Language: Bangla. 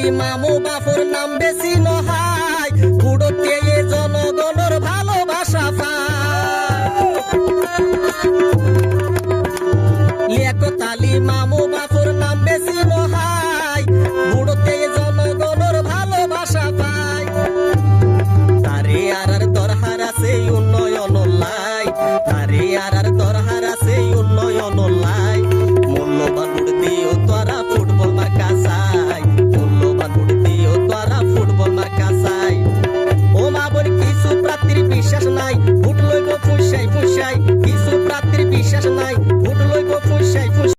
আলী মামু বাফুর নাম বেশি নহাই বুড়োতে জনগণের ভালোবাসা পায় লিয়াকত আলী মামু